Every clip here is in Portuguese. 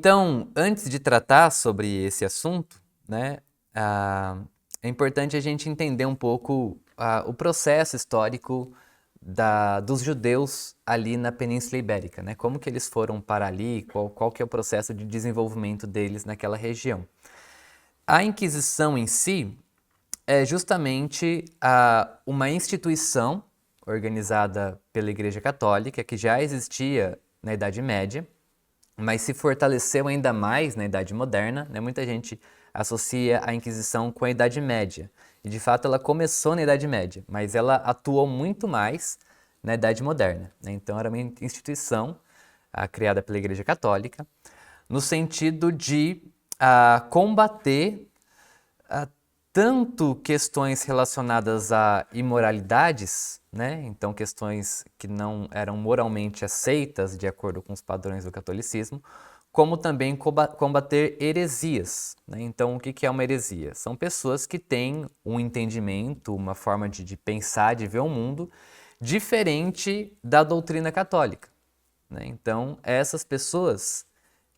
Então, antes de tratar sobre esse assunto, né, é importante a gente entender um pouco o processo histórico dos judeus ali na Península Ibérica, né? Como que eles foram para ali, qual que é o processo de desenvolvimento deles naquela região. A Inquisição em si é justamente uma instituição organizada pela Igreja Católica que já existia na Idade Média, mas se fortaleceu ainda mais na Idade Moderna, né? Muita gente associa a Inquisição com a Idade Média, e de fato ela começou na Idade Média, mas ela atuou muito mais na Idade Moderna, né? Então era uma instituição criada pela Igreja Católica, no sentido de combater tanto questões relacionadas a imoralidades, né? Então questões que não eram moralmente aceitas de acordo com os padrões do catolicismo, como também combater heresias, né? Então o que é uma heresia? São pessoas que têm um entendimento, uma forma de pensar, de ver o mundo diferente da doutrina católica, né? Então essas pessoas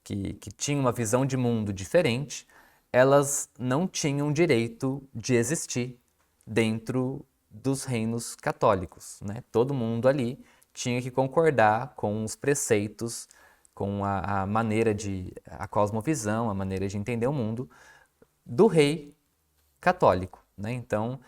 que tinham uma visão de mundo diferente, elas não tinham direito de existir dentro dos reinos católicos, né? Todo mundo ali tinha que concordar com os preceitos, com a maneira a cosmovisão, a maneira de entender o mundo do rei católico, né? Então,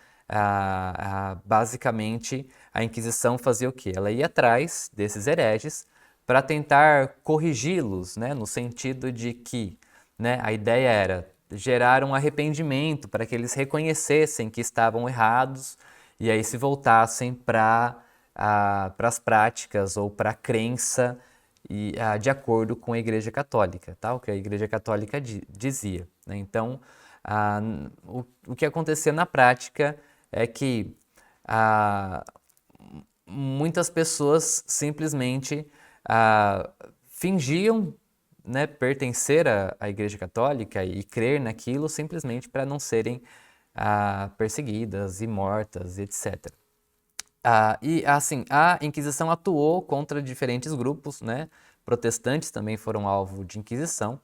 basicamente, a Inquisição fazia o quê? Ela ia atrás desses hereges para tentar corrigi-los, né? No sentido de que, né, a ideia era gerar um arrependimento para que eles reconhecessem que estavam errados e aí se voltassem para as práticas ou para a crença de acordo com a Igreja Católica, tá? O que a Igreja Católica dizia, né? Então, o que acontecia na prática é que muitas pessoas simplesmente fingiam, né, pertencer à Igreja Católica e crer naquilo simplesmente para não serem perseguidas e mortas, etc. E assim, a Inquisição atuou contra diferentes grupos, né? Protestantes também foram alvo de Inquisição,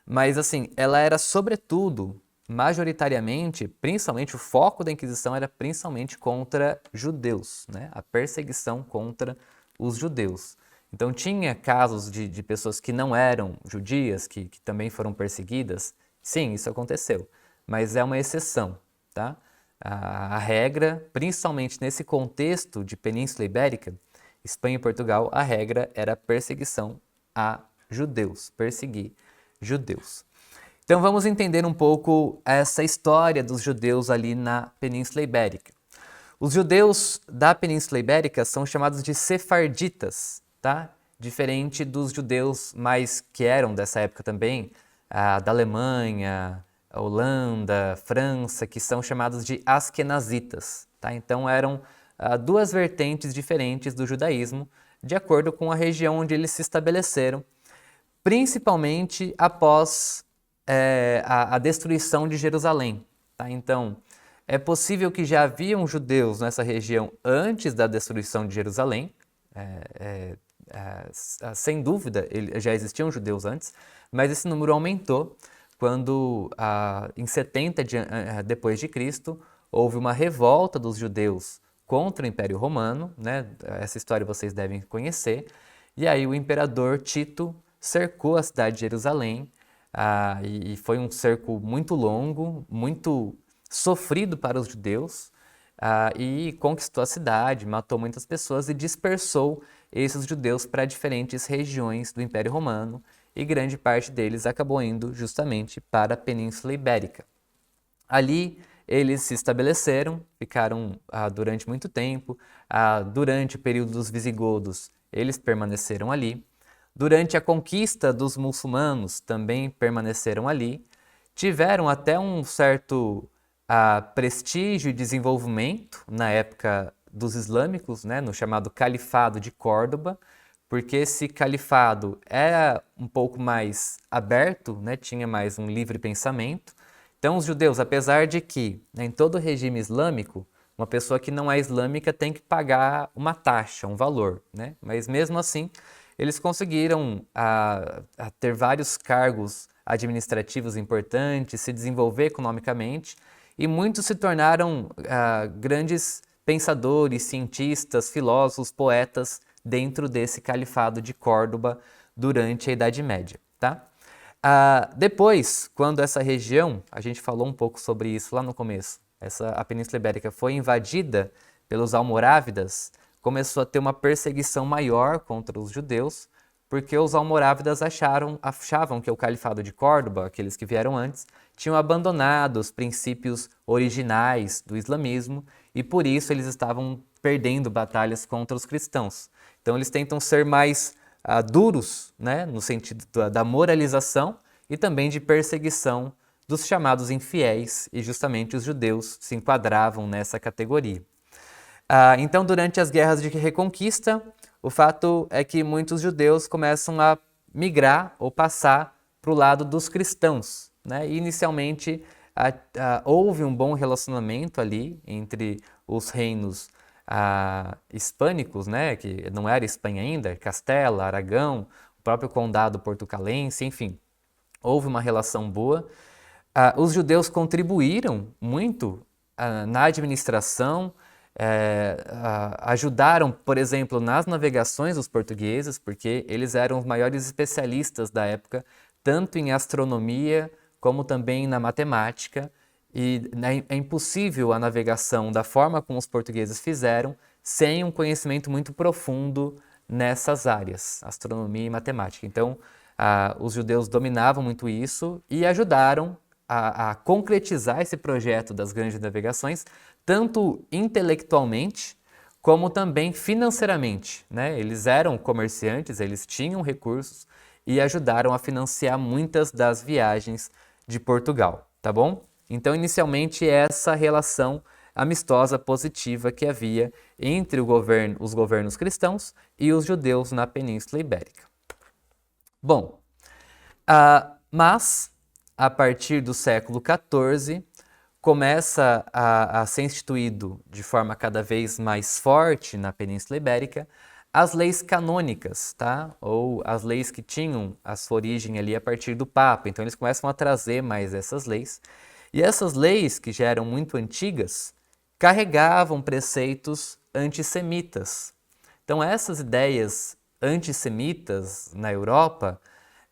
mas assim, ela era sobretudo, majoritariamente, principalmente o foco da Inquisição era principalmente contra judeus, né? A perseguição contra os judeus. Então tinha casos de pessoas que não eram judias, que também foram perseguidas. Sim, isso aconteceu, mas é uma exceção, tá? A regra, principalmente nesse contexto de Península Ibérica, Espanha e Portugal, a regra era perseguição a judeus, perseguir judeus. Então vamos entender um pouco essa história dos judeus ali na Península Ibérica. Os judeus da Península Ibérica são chamados de sefarditas, tá? Diferente dos judeus mais que eram dessa época também, da Alemanha, Holanda, França, que são chamados de askenazitas, tá? Então eram duas vertentes diferentes do judaísmo, de acordo com a região onde eles se estabeleceram, principalmente após a destruição de Jerusalém, tá? Então, é possível que já haviam judeus nessa região antes da destruição de Jerusalém, sem dúvida, já existiam judeus antes, mas esse número aumentou quando, em 70 depois de Cristo, houve uma revolta dos judeus contra o Império Romano, né? Essa história vocês devem conhecer, e aí o imperador Tito cercou a cidade de Jerusalém, e foi um cerco muito longo, muito sofrido para os judeus, e conquistou a cidade, matou muitas pessoas e dispersou esses judeus para diferentes regiões do Império Romano, e grande parte deles acabou indo justamente para a Península Ibérica. Ali eles se estabeleceram, ficaram durante muito tempo. Durante o período dos visigodos, eles permaneceram ali. Durante a conquista dos muçulmanos, também permaneceram ali. Tiveram até um certo prestígio e desenvolvimento na época dos islâmicos, né, no chamado Califado de Córdoba, porque esse califado era um pouco mais aberto, né, tinha mais um livre pensamento. Então os judeus, apesar de que, né, em todo regime islâmico, uma pessoa que não é islâmica tem que pagar uma taxa, um valor, né? Mas mesmo assim, eles conseguiram a ter vários cargos administrativos importantes, se desenvolver economicamente, e muitos se tornaram grandes pensadores, cientistas, filósofos, poetas dentro desse califado de Córdoba durante a Idade Média, tá? Depois, quando essa região, a gente falou um pouco sobre isso lá no começo, a Península Ibérica foi invadida pelos almorávidas, começou a ter uma perseguição maior contra os judeus, porque os almorávidas achavam que o Califado de Córdoba, aqueles que vieram antes, tinham abandonado os princípios originais do islamismo e por isso eles estavam perdendo batalhas contra os cristãos. Então eles tentam ser mais duros, né, no sentido da moralização e também de perseguição dos chamados infiéis, e justamente os judeus se enquadravam nessa categoria. Então, durante as guerras de reconquista, o fato é que muitos judeus começam a migrar ou passar para o lado dos cristãos, né? E inicialmente houve um bom relacionamento ali entre os reinos hispânicos, né? Que não era Espanha ainda, Castela, Aragão, o próprio condado portucalense, enfim, houve uma relação boa. Os judeus contribuíram muito na administração, ajudaram, por exemplo, nas navegações dos portugueses, porque eles eram os maiores especialistas da época, tanto em astronomia como também na matemática, e é impossível a navegação da forma como os portugueses fizeram sem um conhecimento muito profundo nessas áreas, astronomia e matemática. Então, os judeus dominavam muito isso e ajudaram a concretizar esse projeto das grandes navegações, tanto intelectualmente como também financeiramente, né? Eles eram comerciantes, eles tinham recursos e ajudaram a financiar muitas das viagens de Portugal, tá bom? Então, inicialmente, essa relação amistosa, positiva que havia entre os governos cristãos e os judeus na Península Ibérica. Bom, mas a partir do século XIV, começa a ser instituído de forma cada vez mais forte na Península Ibérica as leis canônicas, tá? Ou as leis que tinham a sua origem ali a partir do Papa. Então eles começam a trazer mais essas leis. E essas leis, que já eram muito antigas, carregavam preceitos antissemitas. Então essas ideias antissemitas na Europa,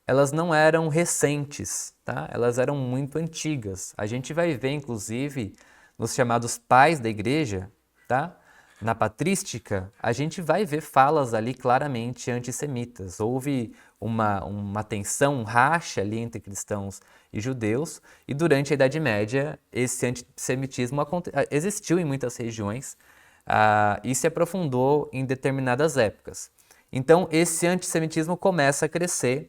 elas não eram recentes, tá? Elas eram muito antigas. A gente vai ver, inclusive, nos chamados pais da igreja, tá? Na patrística, a gente vai ver falas ali claramente antissemitas. Houve uma tensão, um racha ali entre cristãos e judeus, e durante a Idade Média esse antissemitismo existiu em muitas regiões e se aprofundou em determinadas épocas. Então esse antissemitismo começa a crescer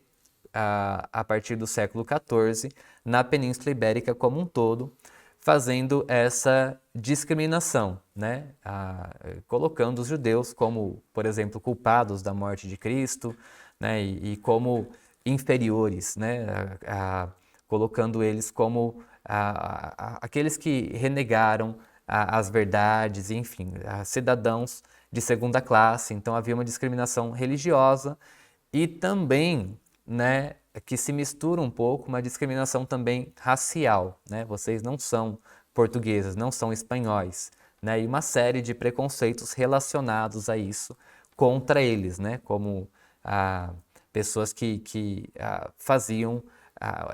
a partir do século XIV na Península Ibérica como um todo, fazendo essa discriminação, né? Colocando os judeus como, por exemplo, culpados da morte de Cristo, né? E como inferiores, né? Colocando eles como aqueles que renegaram as verdades, enfim, cidadãos de segunda classe. Então havia uma discriminação religiosa e também, né, que se mistura um pouco uma discriminação também racial, né? Vocês não são portugueses, não são espanhóis, né? E uma série de preconceitos relacionados a isso contra eles, né? Como pessoas que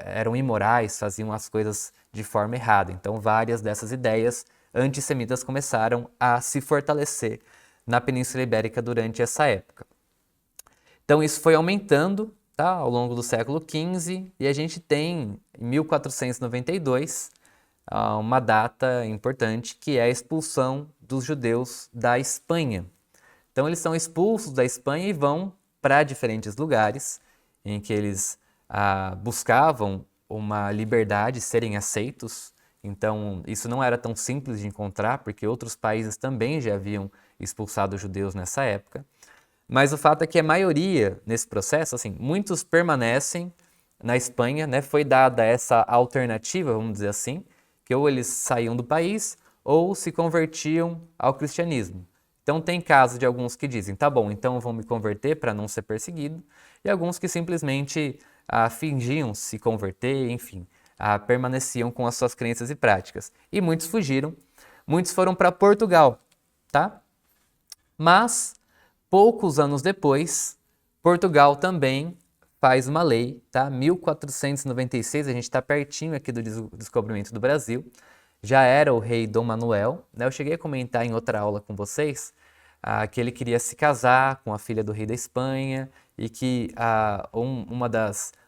eram imorais, faziam as coisas de forma errada. Então várias dessas ideias antissemitas começaram a se fortalecer na Península Ibérica durante essa época. Então isso foi aumentando, tá, ao longo do século XV, e a gente tem, em 1492, uma data importante, que é a expulsão dos judeus da Espanha. Então eles são expulsos da Espanha e vão para diferentes lugares em que eles buscavam uma liberdade, serem aceitos. Então isso não era tão simples de encontrar, porque outros países também já haviam expulsado os judeus nessa época. Mas o fato é que a maioria nesse processo, assim, muitos permanecem na Espanha, né? Foi dada essa alternativa, vamos dizer assim, que ou eles saíam do país ou se convertiam ao cristianismo. Então tem casos de alguns que dizem, tá bom, então eu vou me converter para não ser perseguido, e alguns que simplesmente fingiam se converter, enfim, permaneciam com as suas crenças e práticas. E muitos fugiram, muitos foram para Portugal, tá? Mas, poucos anos depois, Portugal também faz uma lei, tá? 1496, a gente está pertinho aqui do descobrimento do Brasil. Já era o rei Dom Manuel, né? Eu cheguei a comentar em outra aula com vocês que ele queria se casar com a filha do rei da Espanha e que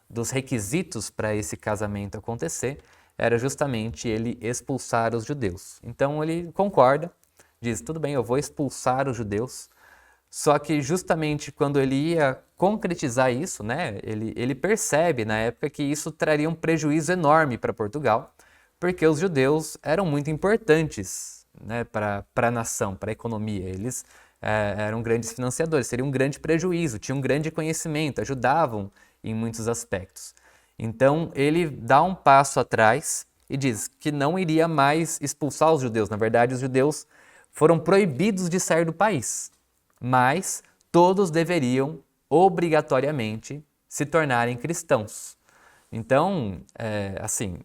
dos requisitos para esse casamento acontecer era justamente ele expulsar os judeus. Então ele concorda, diz, tudo bem, eu vou expulsar os judeus, só que justamente quando ele ia concretizar isso, né, ele percebe na época que isso traria um prejuízo enorme para Portugal, porque os judeus eram muito importantes, né, para a nação, para a economia. Eles eram grandes financiadores, seria um grande prejuízo, tinham um grande conhecimento, ajudavam em muitos aspectos. Então ele dá um passo atrás e diz que não iria mais expulsar os judeus. Na verdade, os judeus foram proibidos de sair do país, mas todos deveriam obrigatoriamente se tornarem cristãos. Então, assim,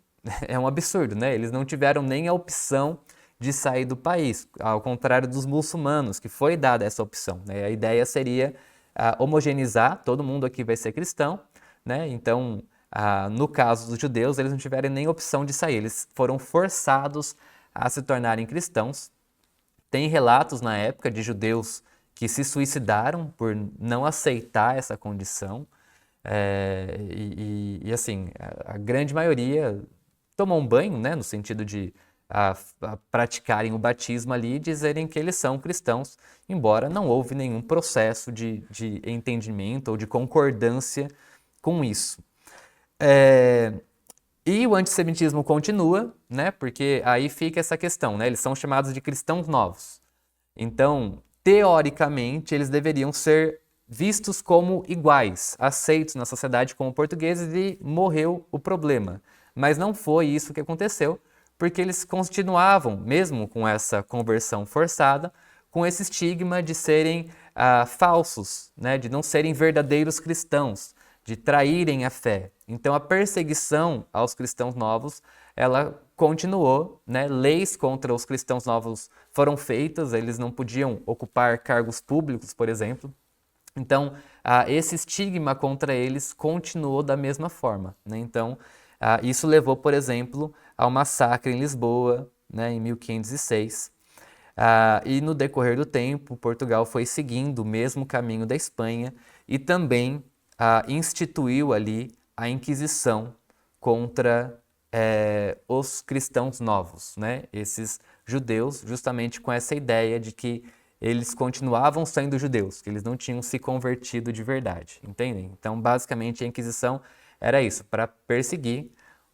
é um absurdo, né? Eles não tiveram nem a opção de sair do país, ao contrário dos muçulmanos, que foi dada essa opção, né? A ideia seria homogeneizar, todo mundo aqui vai ser cristão, né? Então, no caso dos judeus, eles não tiveram nem opção de sair, eles foram forçados a se tornarem cristãos. Tem relatos na época de judeus que se suicidaram por não aceitar essa condição. Assim, a grande maioria tomou um banho, né, no sentido de praticarem o batismo ali e dizerem que eles são cristãos, embora não houve nenhum processo de entendimento ou de concordância com isso. E o antissemitismo continua, né, porque aí fica essa questão, né, eles são chamados de cristãos novos. Então, teoricamente, eles deveriam ser vistos como iguais, aceitos na sociedade como portugueses e morreu o problema. Mas não foi isso que aconteceu, porque eles continuavam, mesmo com essa conversão forçada, com esse estigma de serem falsos, né, de não serem verdadeiros cristãos, de traírem a fé. Então a perseguição aos cristãos novos, ela continuou, né? Leis contra os cristãos novos foram feitas, eles não podiam ocupar cargos públicos, por exemplo. Então, esse estigma contra eles continuou da mesma forma, né? Então, isso levou, por exemplo, ao massacre em Lisboa, né, em 1506. E no decorrer do tempo, Portugal foi seguindo o mesmo caminho da Espanha e também instituiu ali a Inquisição contra os cristãos novos, né? Esses judeus, justamente com essa ideia de que eles continuavam sendo judeus, que eles não tinham se convertido de verdade, entendem? Então, basicamente, a Inquisição era isso, para perseguir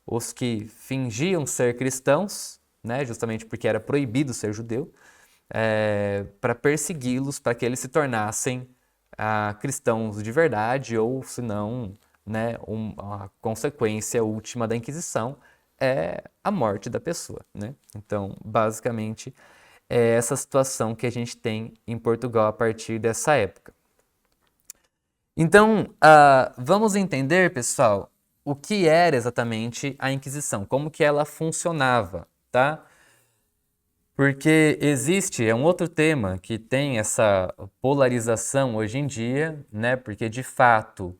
os que fingiam ser cristãos, né? Justamente porque era proibido ser judeu, para persegui-los, para que eles se tornassem cristãos de verdade, ou se não, né, a consequência última da Inquisição é a morte da pessoa, né? Então, basicamente, é essa situação que a gente tem em Portugal a partir dessa época. Então, vamos entender, pessoal, o que era exatamente a Inquisição, como que ela funcionava, tá? Porque é um outro tema que tem essa polarização hoje em dia, né? Porque, de fato,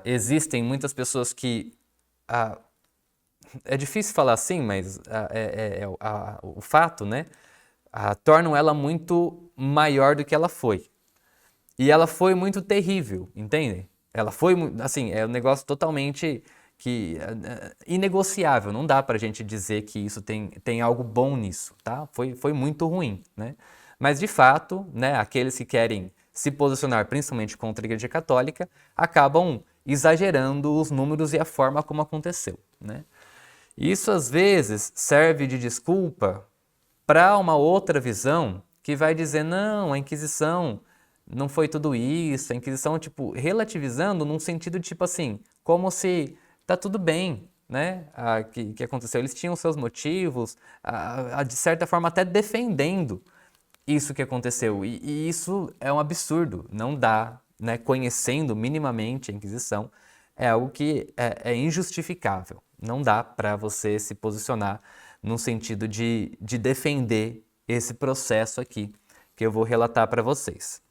existem muitas pessoas que... é difícil falar assim, mas o fato, né? Tornam ela muito maior do que ela foi. E ela foi muito terrível, entendem? Ela foi, assim, é um negócio totalmente inegociável. Não dá pra gente dizer que isso tem algo bom nisso, tá? Foi muito ruim, né? Mas, de fato, né, aqueles que querem se posicionar principalmente contra a Igreja Católica acabam exagerando os números e a forma como aconteceu, né? Isso, às vezes, serve de desculpa para uma outra visão que vai dizer, não, a Inquisição não foi tudo isso, a Inquisição, tipo, relativizando num sentido de, tipo assim, como se tá tudo bem, né, que aconteceu. Eles tinham seus motivos, de certa forma até defendendo isso que aconteceu. E isso é um absurdo, não dá, né? Conhecendo minimamente a Inquisição, é algo que é injustificável. Não dá para você se posicionar no sentido de defender esse processo aqui, que eu vou relatar para vocês.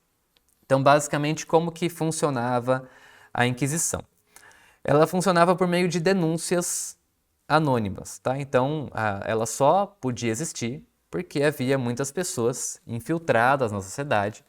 Então, basicamente, como que funcionava a Inquisição? Ela funcionava por meio de denúncias anônimas, tá? Então, ela só podia existir porque havia muitas pessoas infiltradas na sociedade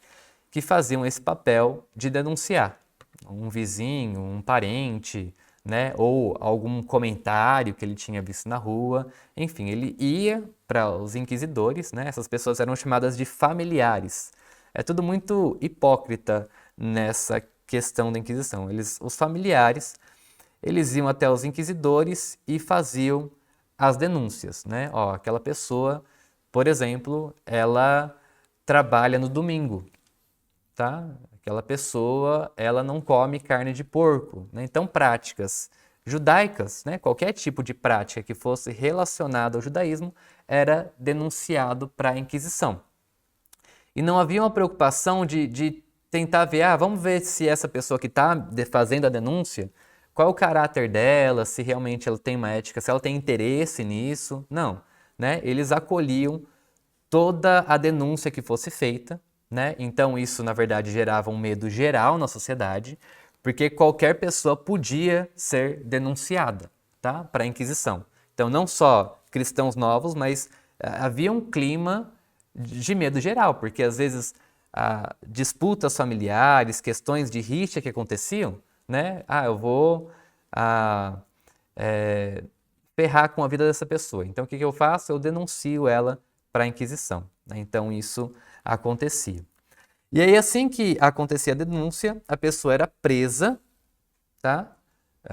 que faziam esse papel de denunciar um vizinho, um parente, né? Ou algum comentário que ele tinha visto na rua. Enfim, ele ia para os inquisidores, né? Essas pessoas eram chamadas de familiares. É tudo muito hipócrita nessa questão da Inquisição. Os familiares, eles iam até os inquisidores e faziam as denúncias, né? Ó, aquela pessoa, por exemplo, ela trabalha no domingo, tá? Aquela pessoa, ela não come carne de porco, né? Então, práticas judaicas, né? Qualquer tipo de prática que fosse relacionada ao judaísmo era denunciado para a Inquisição. E não havia uma preocupação de tentar ver, vamos ver se essa pessoa que está fazendo a denúncia, qual é o caráter dela, se realmente ela tem uma ética, se ela tem interesse nisso. Não, né? Eles acolhiam toda a denúncia que fosse feita, né? Então isso, na verdade, gerava um medo geral na sociedade, porque qualquer pessoa podia ser denunciada, tá? Para a Inquisição. Então não só cristãos novos, mas havia um clima de medo geral, porque às vezes disputas familiares, questões de rixa que aconteciam, né? Eu vou ferrar com a vida dessa pessoa. Então o que eu faço? Eu denuncio ela para a Inquisição, né? Então isso acontecia. E aí assim que acontecia a denúncia, a pessoa era presa, tá?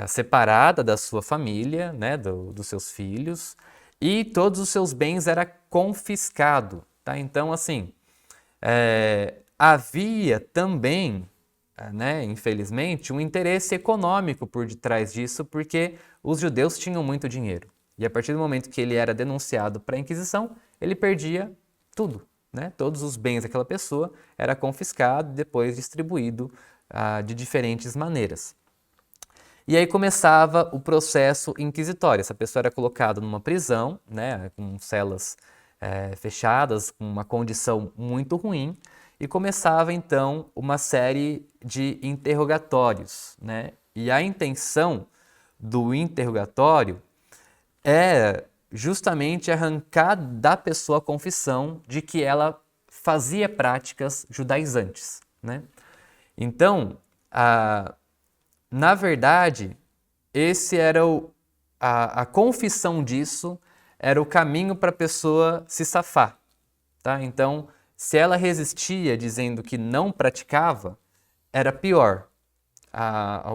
Separada da sua família, né? Dos seus filhos, e todos os seus bens era confiscado, tá? Então assim, havia também, né, infelizmente, um interesse econômico por detrás disso, porque os judeus tinham muito dinheiro. E a partir do momento que ele era denunciado para a Inquisição, ele perdia tudo, né? Todos os bens daquela pessoa era confiscado e depois distribuído de diferentes maneiras. E aí começava o processo inquisitório. Essa pessoa era colocada numa prisão, né, com celas fechadas, com uma condição muito ruim, e começava então uma série de interrogatórios, né? E a intenção do interrogatório é justamente arrancar da pessoa a confissão de que ela fazia práticas judaizantes, né? Então, na verdade, esse era a confissão disso era o caminho para a pessoa se safar, tá? Então, se ela resistia dizendo que não praticava, era pior.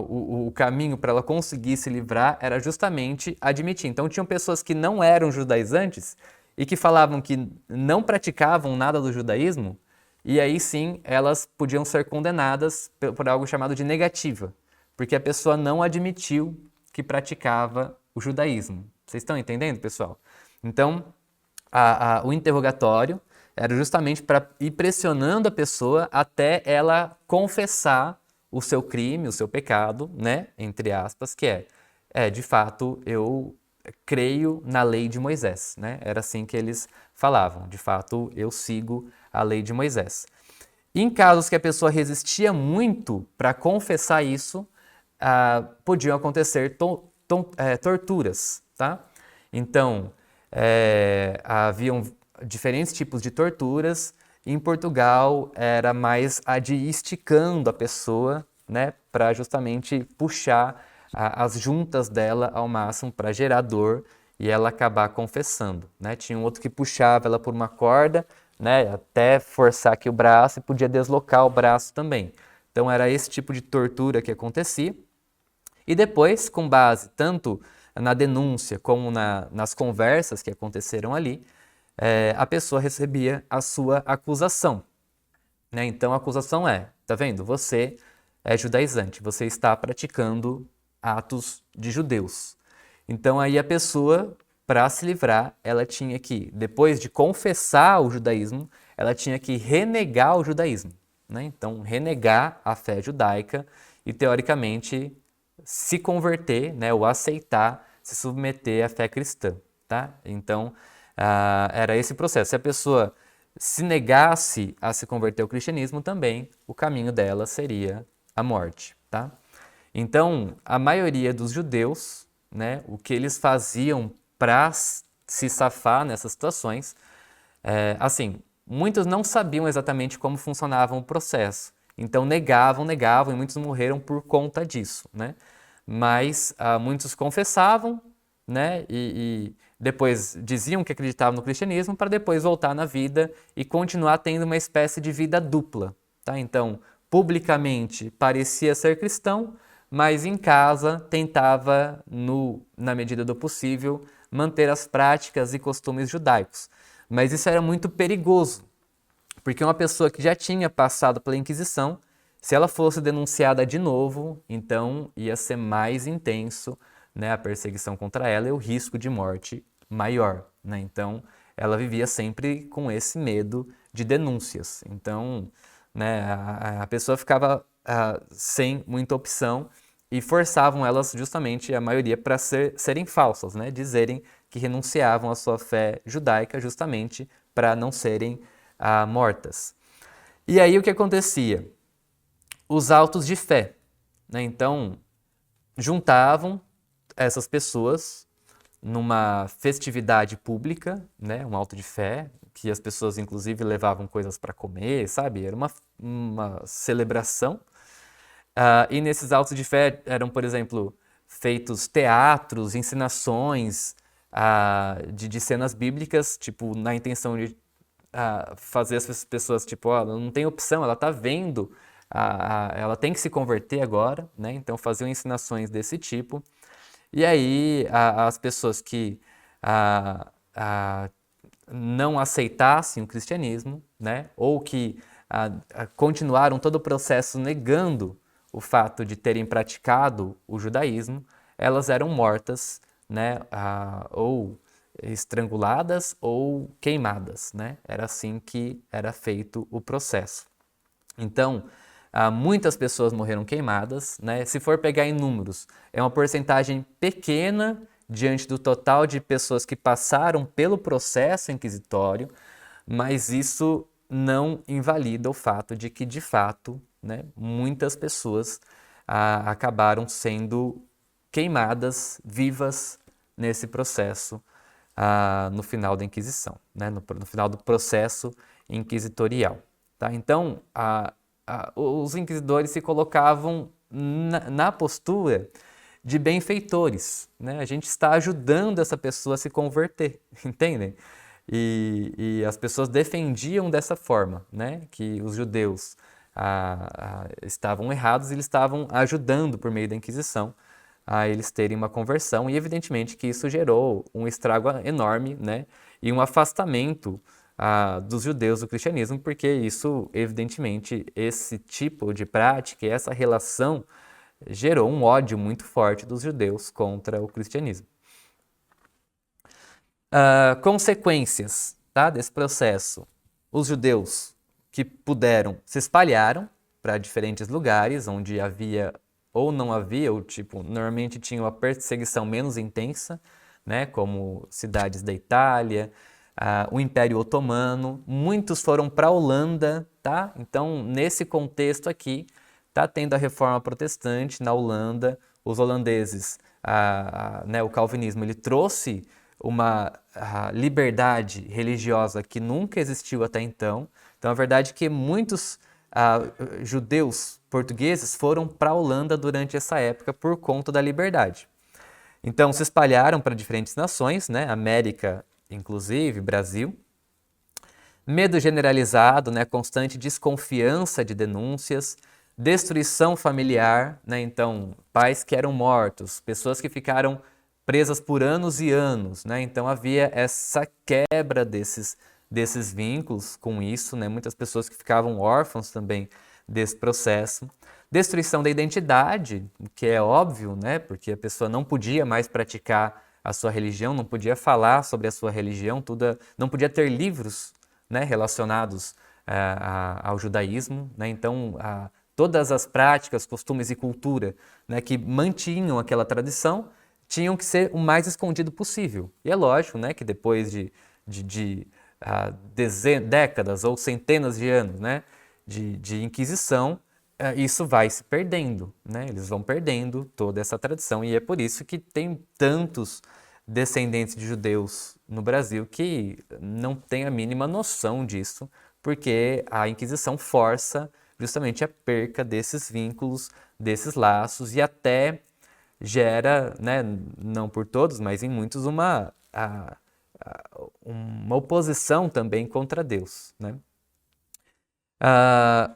O caminho para ela conseguir se livrar era justamente admitir. Então, tinham pessoas que não eram judaizantes e que falavam que não praticavam nada do judaísmo, e aí sim elas podiam ser condenadas por algo chamado de negativa, porque a pessoa não admitiu que praticava o judaísmo. Vocês estão entendendo, pessoal? Então, o interrogatório era justamente para ir pressionando a pessoa até ela confessar o seu crime, o seu pecado, né? Entre aspas, que de fato, eu creio na lei de Moisés, né? Era assim que eles falavam. De fato, eu sigo a lei de Moisés. Em casos que a pessoa resistia muito para confessar isso, podiam acontecer torturas, tá? Então, haviam diferentes tipos de torturas. Em Portugal, era mais a de esticando a pessoa, né, para justamente puxar as juntas dela ao máximo para gerar dor e ela acabar confessando, né? Tinha um outro que puxava ela por uma corda, né, até forçar aqui o braço e podia deslocar o braço também. Então era esse tipo de tortura que acontecia. E depois, com base tanto na denúncia como nas conversas que aconteceram ali, a pessoa recebia a sua acusação, né? Então a acusação tá vendo? Você é judaizante, você está praticando atos de judeus. Então aí a pessoa, para se livrar, ela tinha que, depois de confessar o judaísmo, ela tinha que renegar o judaísmo, né? Então, renegar a fé judaica e, teoricamente, se converter, né, ou aceitar, se submeter à fé cristã, tá? Então, era esse processo. Se a pessoa se negasse a se converter ao cristianismo, também o caminho dela seria a morte, tá? Então, a maioria dos judeus, né, o que eles faziam para se safar nessas situações, assim, muitos não sabiam exatamente como funcionava o processo. Então, negavam, e muitos morreram por conta disso, né? Mas muitos confessavam, né, e depois diziam que acreditavam no cristianismo para depois voltar na vida e continuar tendo uma espécie de vida dupla, tá? Então, publicamente parecia ser cristão, mas em casa tentava, na medida do possível, manter as práticas e costumes judaicos. Mas isso era muito perigoso, porque uma pessoa que já tinha passado pela Inquisição, se ela fosse denunciada de novo, então ia ser mais intenso, né, a perseguição contra ela e o risco de morte maior, né? Então ela vivia sempre com esse medo de denúncias. Então, né, a pessoa ficava sem muita opção e forçavam elas justamente, a maioria, para serem falsas, né? Dizerem que renunciavam à sua fé judaica justamente para não serem mortas. E aí o que acontecia? Os autos de fé, né? Então, juntavam essas pessoas numa festividade pública, né? Um auto de fé, que as pessoas inclusive levavam coisas para comer, sabe? Era uma celebração. E nesses autos de fé eram, por exemplo, feitos teatros, encenações de cenas bíblicas, tipo, na intenção de fazer essas pessoas, tipo, ó, não tem opção, ela tá vendo, ela tem que se converter agora, né? Então faziam ensinações desse tipo. E aí as pessoas que não aceitassem o cristianismo, né? Ou que continuaram todo o processo negando o fato de terem praticado o judaísmo, elas eram mortas, né? Ou estranguladas ou queimadas, né? Era assim que era feito o processo. Então, muitas pessoas morreram queimadas, né? Se for pegar em números, é uma porcentagem pequena diante do total de pessoas que passaram pelo processo inquisitório, mas isso não invalida o fato de que, de fato, né, muitas pessoas acabaram sendo queimadas vivas nesse processo no final da Inquisição, né, no final do processo inquisitorial. Tá? Então, os inquisidores se colocavam na postura de benfeitores, né? A gente está ajudando essa pessoa a se converter, entendem? E as pessoas defendiam dessa forma, né? Que os judeus estavam errados e eles estavam ajudando por meio da Inquisição a eles terem uma conversão e evidentemente que isso gerou um estrago enorme, né? E um afastamento dos judeus do cristianismo, porque isso, evidentemente, esse tipo de prática e essa relação gerou um ódio muito forte dos judeus contra o cristianismo. Consequências, tá, desse processo. Os judeus que puderam se espalharam para diferentes lugares onde havia ou não havia, ou tipo, normalmente tinha uma perseguição menos intensa, né, como cidades da Itália, o Império Otomano. Muitos foram para a Holanda, tá? Então, nesse contexto aqui, tá tendo a Reforma Protestante na Holanda. Os holandeses, né, o calvinismo, ele trouxe uma liberdade religiosa que nunca existiu até então. Então, a verdade é que muitos judeus portugueses foram para a Holanda durante essa época por conta da liberdade. Então, se espalharam para diferentes nações, né? América, inclusive, Brasil. Medo generalizado, né? Constante desconfiança de denúncias, destruição familiar, né? Então, pais que eram mortos, pessoas que ficaram presas por anos e anos, né? Então, havia essa quebra desses vínculos com isso, né? Muitas pessoas que ficavam órfãos também desse processo. Destruição da identidade, que é óbvio, né? Porque a pessoa não podia mais praticar a sua religião, não podia falar sobre a sua religião, não podia ter livros, né, relacionados ao judaísmo, né? Então, todas as práticas, costumes e cultura, né, que mantinham aquela tradição tinham que ser o mais escondido possível. E é lógico, né, que depois de décadas ou centenas de anos, né, de Inquisição, isso vai se perdendo, né? Eles vão perdendo toda essa tradição e é por isso que tem tantos descendentes de judeus no Brasil que não têm a mínima noção disso, porque a Inquisição força justamente a perca desses vínculos, desses laços e até gera, né, não por todos, mas em muitos, uma oposição também contra Deus, né?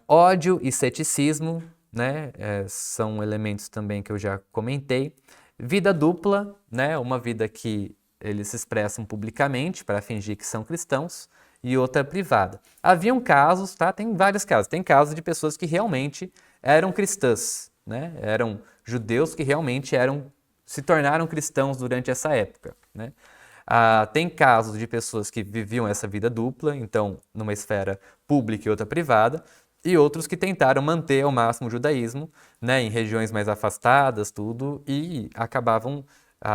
Ódio e ceticismo, né, são elementos também que eu já comentei. Vida dupla, né, uma vida que eles se expressam publicamente para fingir que são cristãos e outra privada. Haviam casos, tá? Tem vários casos. Tem casos de pessoas que realmente eram cristãs, né? Eram judeus que realmente se tornaram cristãos durante essa época, né? Tem casos de pessoas que viviam essa vida dupla, então numa esfera pública e outra privada, e outros que tentaram manter ao máximo o judaísmo, né, em regiões mais afastadas, tudo, e acabavam,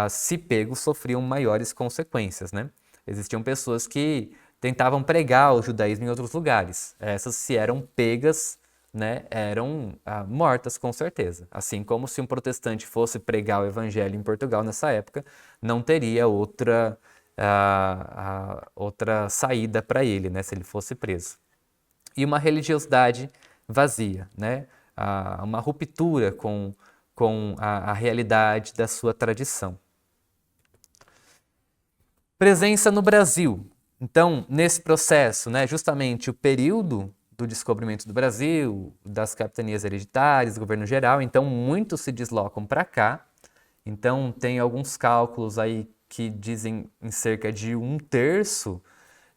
se pegos, sofriam maiores consequências, né? Existiam pessoas que tentavam pregar o judaísmo em outros lugares. Essas, se eram pegas, né, eram mortas com certeza. Assim como se um protestante fosse pregar o evangelho em Portugal nessa época, não teria outra saída para ele, né, se ele fosse preso. E uma religiosidade vazia, né, uma ruptura com a realidade da sua tradição. Presença no Brasil. Então, nesse processo, né, justamente o período do descobrimento do Brasil, das capitanias hereditárias, governo geral, então muitos se deslocam para cá. Então, tem alguns cálculos aí que dizem em cerca de 1/3,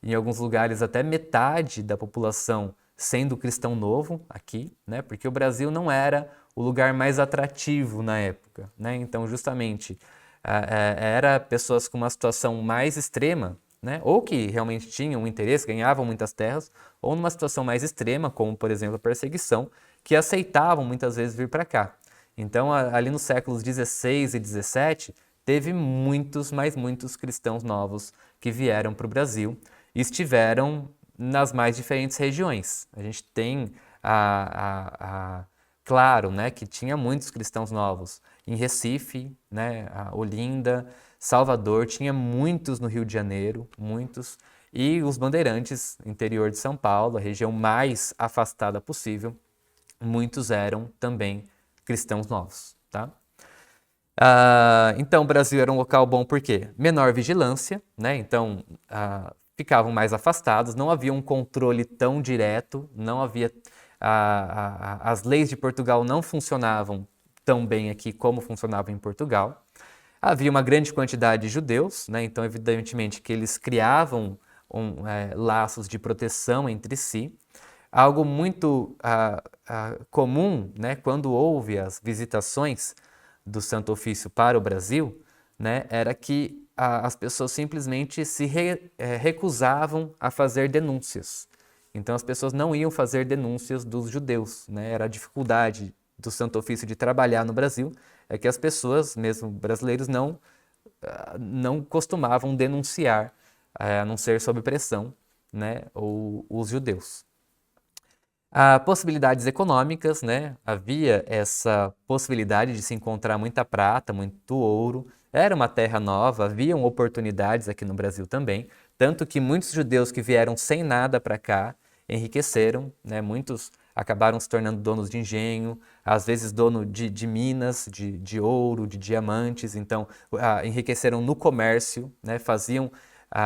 em alguns lugares até metade da população sendo cristão novo aqui, né? Porque o Brasil não era o lugar mais atrativo na época, né? Então, justamente, era pessoas com uma situação mais extrema, né? Ou que realmente tinham um interesse, ganhavam muitas terras, ou numa situação mais extrema, como, por exemplo, a perseguição, que aceitavam muitas vezes vir para cá. Então, ali nos séculos 16 e 17, teve muitos, mas muitos cristãos novos que vieram para o Brasil e estiveram nas mais diferentes regiões. A gente tem, claro, né, que tinha muitos cristãos novos em Recife, né, Olinda, Salvador, tinha muitos no Rio de Janeiro, muitos, e os bandeirantes, interior de São Paulo, a região mais afastada possível, muitos eram também cristãos novos, tá? Então, o Brasil era um local bom por quê? Menor vigilância, né? Então, ficavam mais afastados, não havia um controle tão direto, não havia... as leis de Portugal não funcionavam tão bem aqui como funcionavam em Portugal. Havia uma grande quantidade de judeus, né? Então, evidentemente, que eles criavam laços de proteção entre si. Algo muito comum, né, quando houve as visitações do Santo Ofício para o Brasil, né, era que as pessoas simplesmente se recusavam a fazer denúncias. Então as pessoas não iam fazer denúncias dos judeus, né? Era a dificuldade do Santo Ofício de trabalhar no Brasil, é que as pessoas, mesmo brasileiros, não costumavam denunciar, a não ser sob pressão, né, os judeus. Possibilidades econômicas, né? Havia essa possibilidade de se encontrar muita prata, muito ouro. Era uma terra nova, haviam oportunidades aqui no Brasil também. Tanto que muitos judeus que vieram sem nada para cá enriqueceram, né? Muitos acabaram se tornando donos de engenho, às vezes dono de minas, de ouro, de diamantes. Então, enriqueceram no comércio, né? Faziam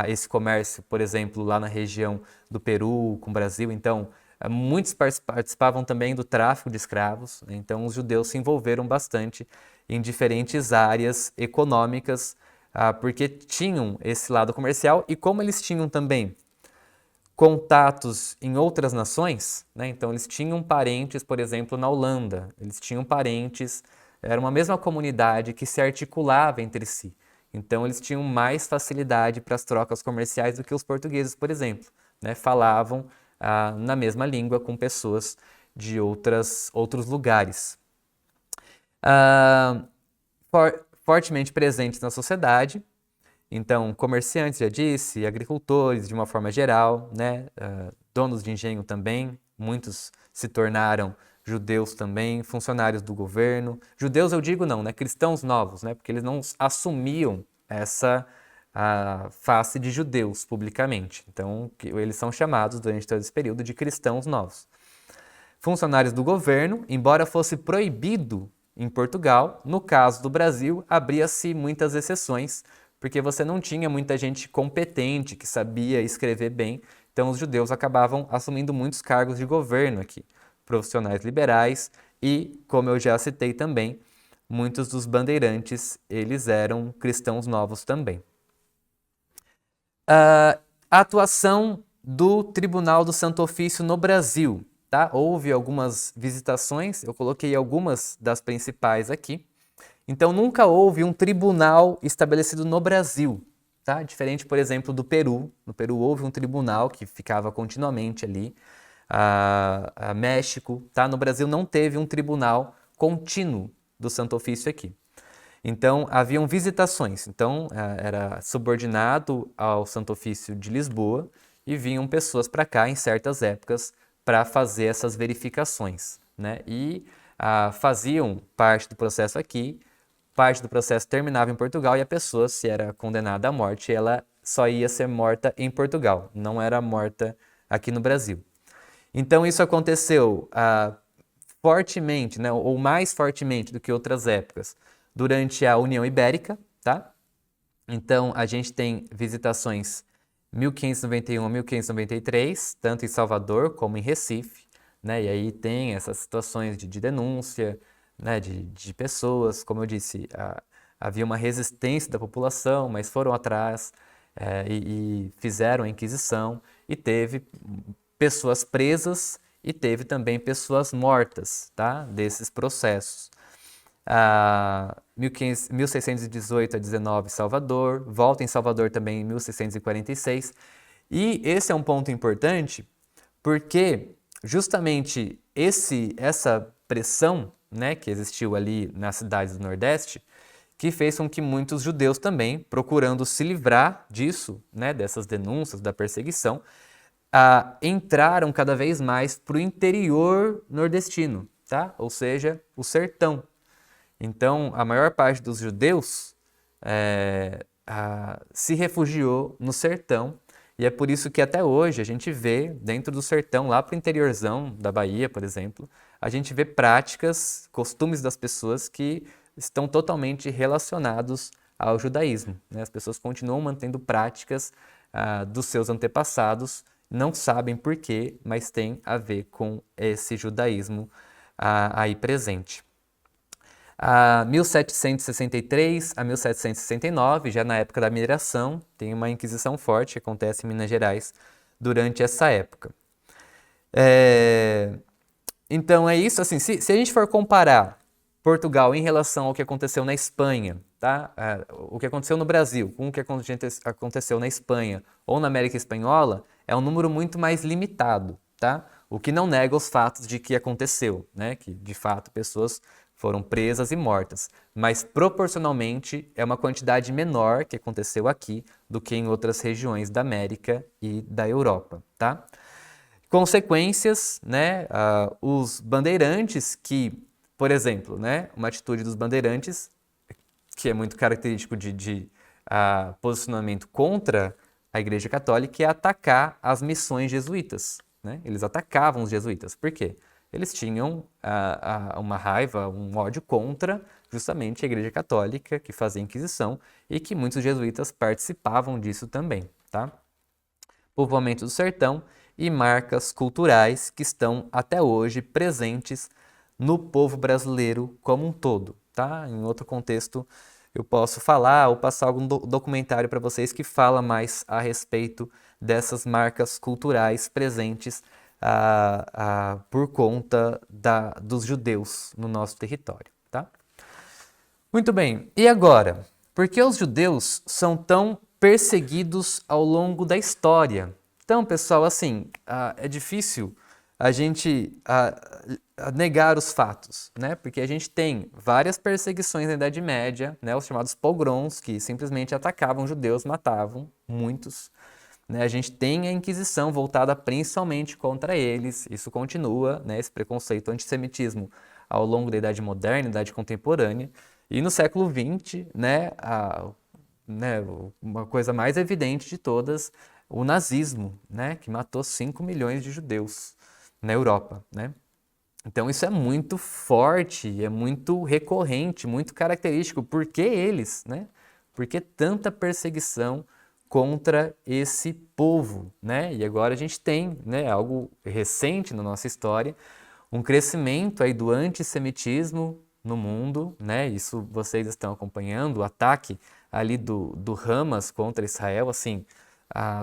esse comércio, por exemplo, lá na região do Peru com o Brasil. Então, muitos participavam também do tráfico de escravos, né? Então os judeus se envolveram bastante em diferentes áreas econômicas, porque tinham esse lado comercial e como eles tinham também contatos em outras nações, né? Então eles tinham parentes, por exemplo, na Holanda, eles tinham parentes, era uma mesma comunidade que se articulava entre si. Então eles tinham mais facilidade para as trocas comerciais do que os portugueses, por exemplo, né, falavam na mesma língua com pessoas de outros lugares. Fortemente presentes na sociedade, então comerciantes, já disse, agricultores de uma forma geral, né, donos de engenho também, muitos se tornaram judeus também, funcionários do governo. Judeus eu digo não, né, cristãos novos, né, porque eles não assumiam essa face de judeus publicamente. Então eles são chamados durante todo esse período de cristãos novos. Funcionários do governo, embora fosse proibido em Portugal, no caso do Brasil, abria-se muitas exceções, porque você não tinha muita gente competente que sabia escrever bem, então os judeus acabavam assumindo muitos cargos de governo aqui, profissionais liberais e, como eu já citei também, muitos dos bandeirantes, eles eram cristãos novos também. A atuação do Tribunal do Santo Ofício no Brasil. Tá? Houve algumas visitações, eu coloquei algumas das principais aqui. Então, nunca houve um tribunal estabelecido no Brasil, tá? Diferente, por exemplo, do Peru. No Peru houve um tribunal que ficava continuamente ali. México, tá? No Brasil não teve um tribunal contínuo do Santo Ofício aqui. Então, haviam visitações. Então, era subordinado ao Santo Ofício de Lisboa e vinham pessoas para cá em certas épocas para fazer essas verificações, né? E faziam parte do processo aqui, parte do processo terminava em Portugal e a pessoa, se era condenada à morte, ela só ia ser morta em Portugal, não era morta aqui no Brasil. Então isso aconteceu fortemente, né, ou mais fortemente do que outras épocas, durante a União Ibérica, tá? Então a gente tem visitações 1591 a 1593, tanto em Salvador como em Recife, né? E aí tem essas situações de denúncia, né? de pessoas, como eu disse, havia uma resistência da população, mas foram atrás e fizeram a Inquisição e teve pessoas presas e teve também pessoas mortas, tá? Desses processos. 1618 a 19, Salvador, volta em Salvador também em 1646. E esse é um ponto importante porque justamente essa pressão, né, que existiu ali nas cidades do Nordeste, que fez com que muitos judeus também, procurando se livrar disso, né, dessas denúncias, da perseguição, entraram cada vez mais para o interior nordestino, tá? Ou seja, o sertão. Então, a maior parte dos judeus se refugiou no sertão, e é por isso que até hoje a gente vê, dentro do sertão, lá para o interiorzão da Bahia, por exemplo, a gente vê práticas, costumes das pessoas que estão totalmente relacionados ao judaísmo, né? As pessoas continuam mantendo práticas dos seus antepassados, não sabem por quê, mas tem a ver com esse judaísmo aí presente. 1763 a 1769, já na época da mineração, tem uma inquisição forte que acontece em Minas Gerais durante essa época. Então é isso, assim, se a gente for comparar Portugal em relação ao que aconteceu na Espanha, tá? O que aconteceu no Brasil com o que aconteceu na Espanha ou na América Espanhola, é um número muito mais limitado, tá? O que não nega os fatos de que aconteceu, né? Que de fato pessoas foram presas e mortas, mas proporcionalmente é uma quantidade menor que aconteceu aqui do que em outras regiões da América e da Europa, tá? Consequências, né? Os bandeirantes que, por exemplo, né? Uma atitude dos bandeirantes, que é muito característico de posicionamento contra a Igreja Católica, é atacar as missões jesuítas, né? Eles atacavam os jesuítas. Por quê? Eles tinham uma raiva, um ódio contra justamente a Igreja Católica, que fazia a Inquisição, e que muitos jesuítas participavam disso também, tá? Povoamento do sertão e marcas culturais que estão até hoje presentes no povo brasileiro como um todo, tá? Em outro contexto eu posso falar ou passar algum documentário para vocês que fala mais a respeito dessas marcas culturais presentes por conta dos judeus no nosso território, tá? Muito bem, e agora? Por que os judeus são tão perseguidos ao longo da história? Então, pessoal, assim, é difícil a gente negar os fatos, né? Porque a gente tem várias perseguições na Idade Média, né? Os chamados pogroms, que simplesmente atacavam judeus, matavam muitos, né? A gente tem a Inquisição voltada principalmente contra eles, isso continua, né? Esse preconceito, o antissemitismo ao longo da Idade Moderna, Idade Contemporânea, e no século XX, né, uma coisa mais evidente de todas, o nazismo, né, que matou 5 milhões de judeus na Europa, né? Então isso é muito forte, é muito recorrente, muito característico. Por que eles, né? Por que tanta perseguição contra esse povo, né? E agora a gente tem, né, algo recente na nossa história, um crescimento aí do antissemitismo no mundo, né? Isso vocês estão acompanhando, o ataque ali do Hamas contra Israel, assim,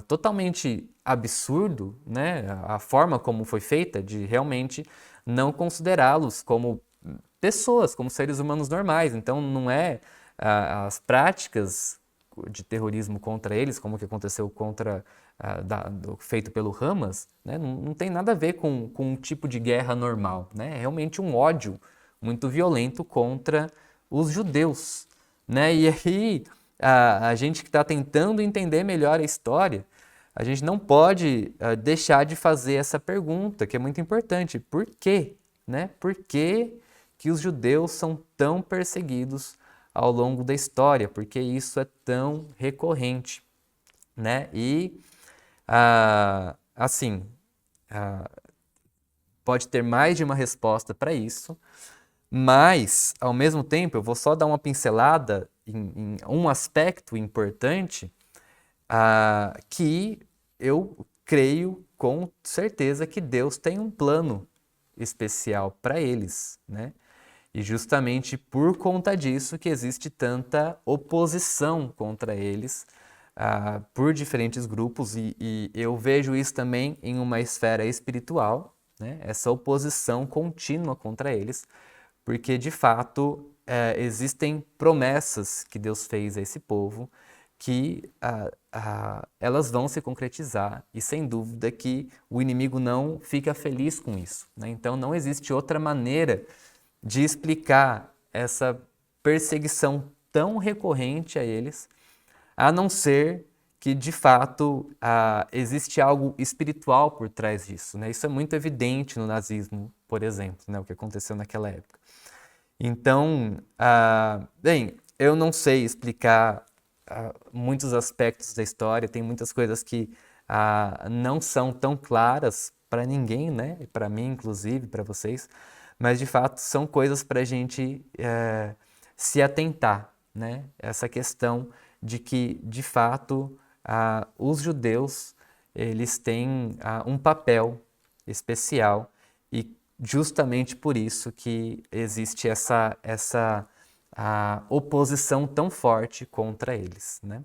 totalmente absurdo, né? A forma como foi feita de realmente não considerá-los como pessoas, como seres humanos normais. Então, não é as práticas de terrorismo contra eles, como que aconteceu contra feito pelo Hamas, né? Não tem nada a ver com um tipo de guerra normal, né? É realmente um ódio muito violento contra os judeus, né? E aí a gente que está tentando entender melhor a história, a gente não pode deixar de fazer essa pergunta, que é muito importante. Por quê? Né? Por que que os judeus são tão perseguidos ao longo da história? Por que isso é tão recorrente? Né? E, assim, pode ter mais de uma resposta para isso, mas, ao mesmo tempo, eu vou só dar uma pincelada em um aspecto importante que eu creio com certeza que Deus tem um plano especial para eles, né? E justamente por conta disso que existe tanta oposição contra eles por diferentes grupos e eu vejo isso também em uma esfera espiritual, né? Essa oposição contínua contra eles, porque de fato existem promessas que Deus fez a esse povo que elas vão se concretizar e sem dúvida que o inimigo não fica feliz com isso, né? Então não existe outra maneira de explicar essa perseguição tão recorrente a eles, a não ser que de fato existe algo espiritual por trás disso, né? Isso é muito evidente no nazismo, por exemplo, né? O que aconteceu naquela época. Então, bem, eu não sei explicar muitos aspectos da história, tem muitas coisas que não são tão claras para ninguém, né? Para mim, inclusive, para vocês, mas de fato são coisas para a gente se atentar, né? Essa questão de que, de fato, os judeus eles têm um papel especial e justamente por isso que existe essa oposição tão forte contra eles, né?